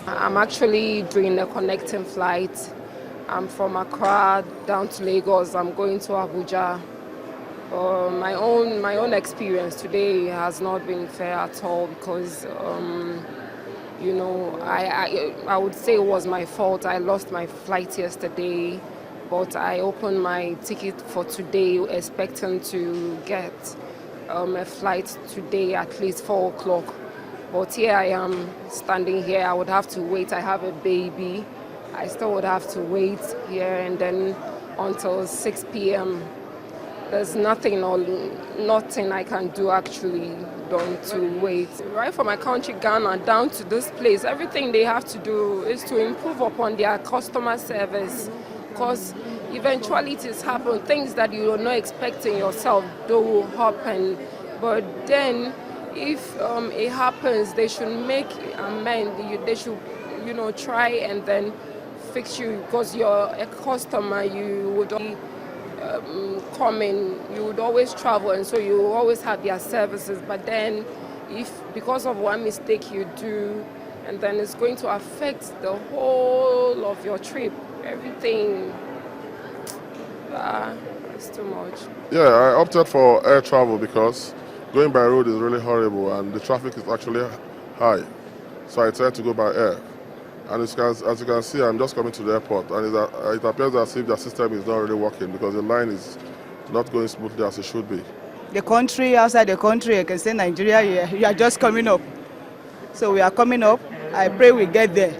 I'm actually doing a connecting flight. I'm from Accra down to Lagos. I'm going to Abuja. My own experience today has not been fair at all because I would say it was my fault. I lost my flight yesterday, but I opened my ticket for today expecting to get a flight today at least 4 o'clock. But here I am standing here. I would have to wait. I have a baby. I still would have to wait here and then until 6 p.m. There's nothing I can do actually done to wait. Right from my country, Ghana, down to this place, everything they have to do is to improve upon their customer service because eventualities happen, things that you are not expecting yourself do happen. But then if it happens, they should make amend. They should, try and then fix you because you're a customer. You would come in, you would always travel, and so you always have their services. But then, if because of one mistake you do, and then it's going to affect the whole of your trip, everything. It's too much. Yeah, I opted for air travel because going by road is really horrible and the traffic is actually high. So I decided to go by air. And as you can see, I'm just coming to the airport, and it appears as if the system is not really working because the line is not going smoothly as it should be. The country, outside the country, I can say Nigeria, you are just coming up. So we are coming up. I pray we get there.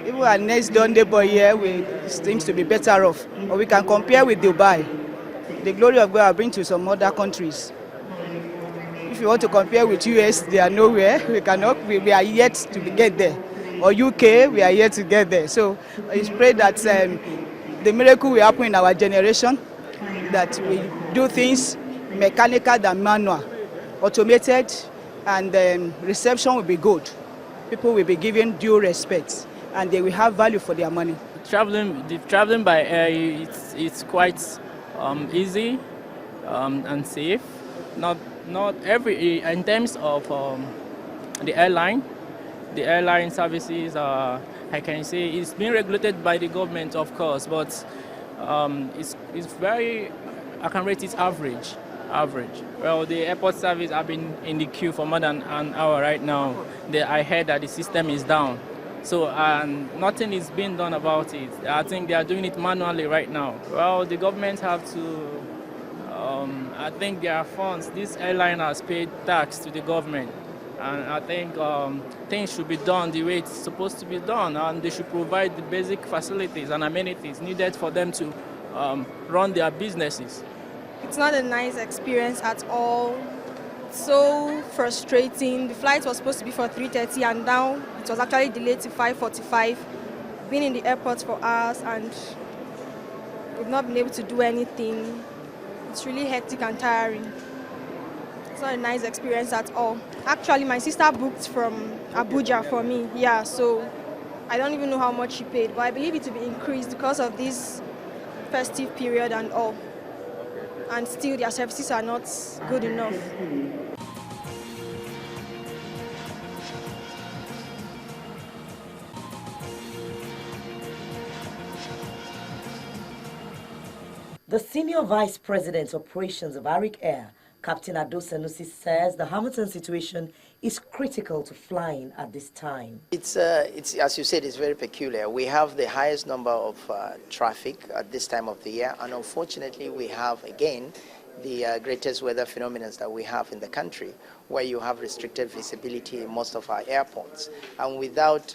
Even our next neighbor here, it seems to be better off. Or we can compare with Dubai. The glory of God will bring to some other countries. If you want to compare with US, they are nowhere. We cannot. We are yet to get there. Or UK, we are yet to get there. So I pray that the miracle will happen in our generation, that we do things mechanical than manual, automated, and reception will be good. People will be given due respect, and they will have value for their money. Traveling by air, it's quite easy and safe. Not every in terms of the airline. The airline services, I can say, it's being regulated by the government, of course, but it's very, I can rate it average. Well, the airport service have been in the queue for more than an hour right now. I heard that the system is down. So nothing is being done about it. I think they are doing it manually right now. Well, the government have to, I think there are funds. This airline has paid tax to the government. And I think things should be done the way it's supposed to be done, and they should provide the basic facilities and amenities needed for them to run their businesses. It's not a nice experience at all. It's so frustrating. The flight was supposed to be for 3:30 and now it was actually delayed to 5:45. Been in the airport for hours and we've not been able to do anything. It's really hectic and tiring. It's not a nice experience at all. Actually, my sister booked from Abuja for me, so I don't even know how much she paid, but I believe it will be increased because of this festive period and all. And still, their services are not good enough. The Senior Vice President Operations of Arik Air, Captain Ado Sanusi, says the Hamilton situation is critical to flying at this time. It's as you said, it's very peculiar. We have the highest number of traffic at this time of the year, and unfortunately we have again the greatest weather phenomena that we have in the country, where you have restricted visibility in most of our airports. And without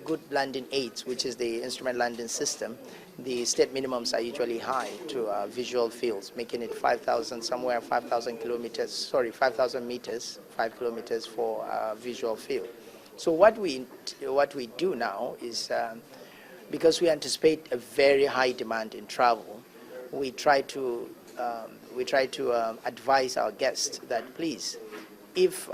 good landing aids, which is the instrument landing system, the state minimums are usually high to visual fields, making it 5,000, somewhere 5,000 kilometers, 5,000 meters, 5 kilometers for visual field. So what we do now is, because we anticipate a very high demand in travel, we try to advise our guests that please, if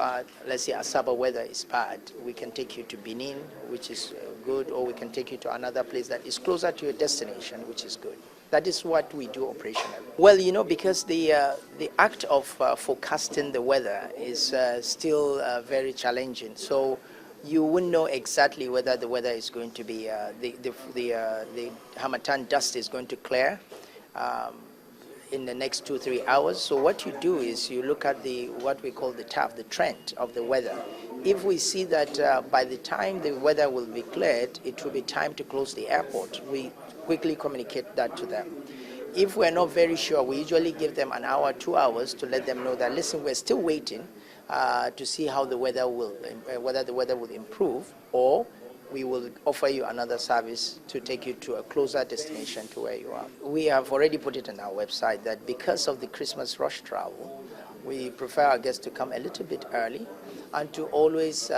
let's say Asaba weather is bad, we can take you to Benin, which is good, or we can take you to another place that is closer to your destination, which is good. That is what we do operationally. Well, because the act of forecasting the weather is still very challenging. So you wouldn't know exactly whether the weather is going to be, the Harmattan dust is going to clear in the next 2-3 hours. So what you do is you look at what we call the trend of the weather. If we see that by the time the weather will be cleared, it will be time to close the airport, we quickly communicate that to them. If we're not very sure, we usually give them an hour, 2 hours to let them know that, listen, we're still waiting to see how the weather will, whether the weather will improve, or we will offer you another service to take you to a closer destination to where you are. We have already put it on our website that because of the Christmas rush travel, we prefer our guests to come a little bit early and to always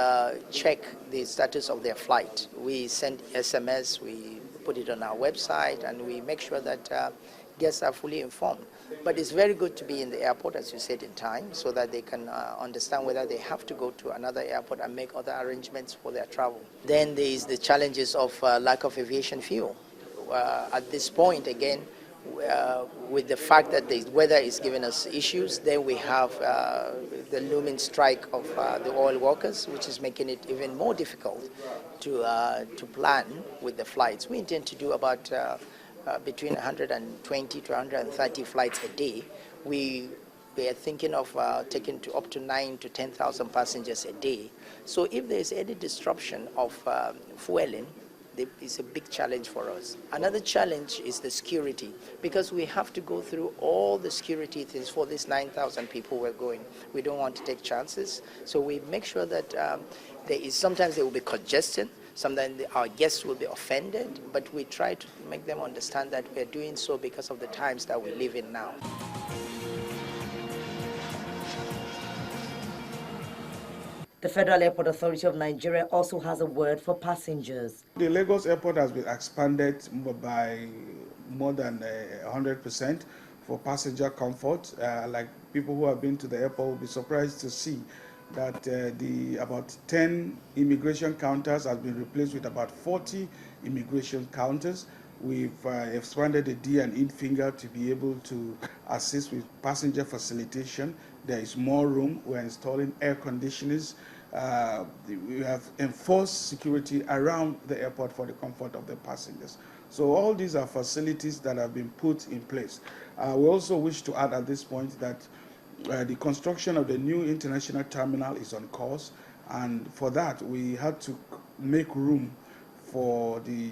check the status of their flight. We send SMS, we put it on our website, and we make sure that guests are fully informed. But it's very good to be in the airport, as you said, in time, so that they can understand whether they have to go to another airport and make other arrangements for their travel. Then there is the challenges of lack of aviation fuel. At this point, again, with the fact that the weather is giving us issues, then we have the looming strike of the oil workers, which is making it even more difficult to plan with the flights. We intend to do about between 120 to 130 flights a day. We are thinking of taking to up to 9,000 to 10,000 passengers a day. So if there is any disruption of fueling, it's a big challenge for us. Another challenge is the security, because we have to go through all the security things for these 9,000 people we're going. We don't want to take chances, so we make sure that sometimes there will be congestion. Sometimes our guests will be offended, but we try to make them understand that we're doing so because of the times that we live in now. The Federal Airport Authority of Nigeria also has a word for passengers. The Lagos Airport has been expanded by more than 100% for passenger comfort. Like people who have been to the airport will be surprised to see that about 10 immigration counters has been replaced with about 40 immigration counters. We've expanded the D and E finger to be able to assist with passenger facilitation. There is more room. We're installing air conditioners. We have enforced security around the airport for the comfort of the passengers. So all these are facilities that have been put in place. We also wish to add at this point that the construction of the new international terminal is on course, and for that we had to make room for the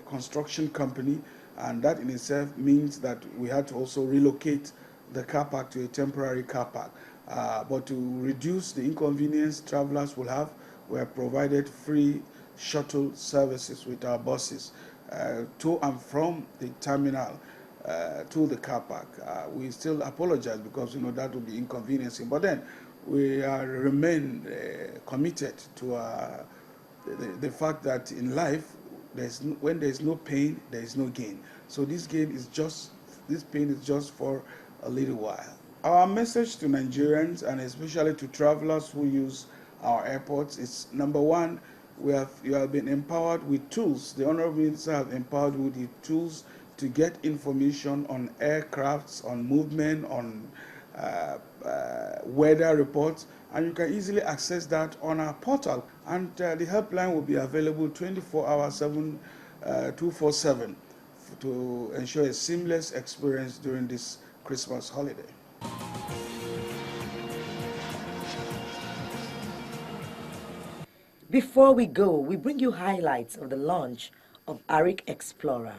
construction company, and that in itself means that we had to also relocate the car park to a temporary car park. But to reduce the inconvenience travelers will have, we have provided free shuttle services with our buses to and from the terminal to the car park. We still apologize because that will be inconveniencing, but then we remain committed to the fact that in life, when there is no pain, there is no gain. So this pain is just for a little while. Our message to Nigerians, and especially to travelers who use our airports, is number one, you have been empowered with tools. The Honorable Minister has empowered you with the tools to get information on aircrafts, on movement, on weather reports, and you can easily access that on our portal. And the helpline will be available 24 hours, 247 to ensure a seamless experience during this Christmas holiday. Before we go, we bring you highlights of the launch of Arik Explorer.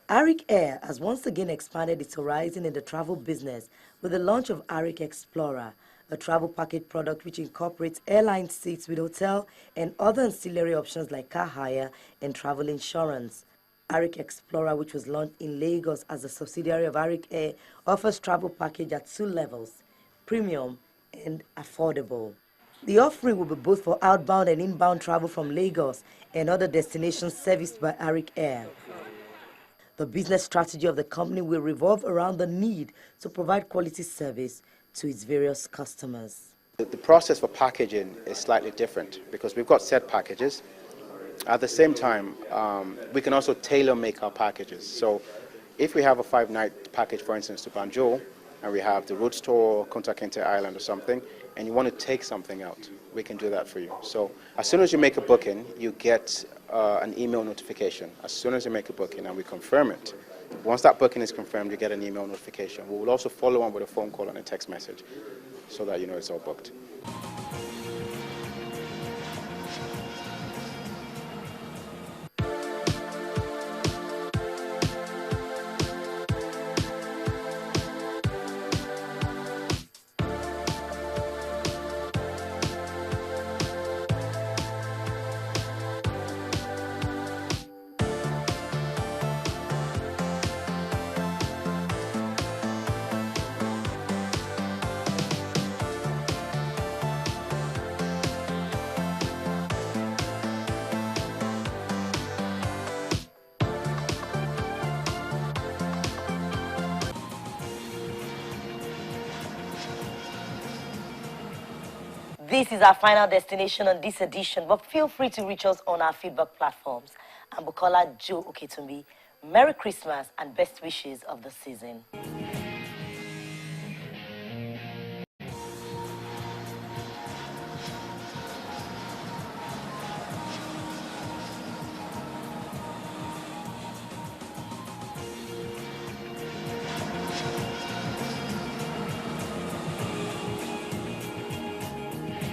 Arik Air has once again expanded its horizon in the travel business with the launch of Arik Explorer, a travel package product which incorporates airline seats with hotel and other ancillary options like car hire and travel insurance. Arik Explorer, which was launched in Lagos as a subsidiary of Arik Air, offers travel package at 2 levels, premium and affordable. The offering will be both for outbound and inbound travel from Lagos and other destinations serviced by Arik Air. The business strategy of the company will revolve around the need to provide quality service to its various customers. The process for packaging is slightly different because we've got set packages. At the same time, we can also tailor make our packages. So if we have a 5-night package, for instance, to Banjul, and we have the road store, Kunta Kinte Island or something, and you want to take something out, we can do that for you. So as soon as you make a booking, you get an email notification. As soon as you make a booking and we confirm it, once that booking is confirmed, you get an email notification. We will also follow on with a phone call and a text message so that you know it's all booked. This is our final destination on this edition, but feel free to reach us on our feedback platforms. I'm Bukola Joe Oketumbi. Merry Christmas and best wishes of the season.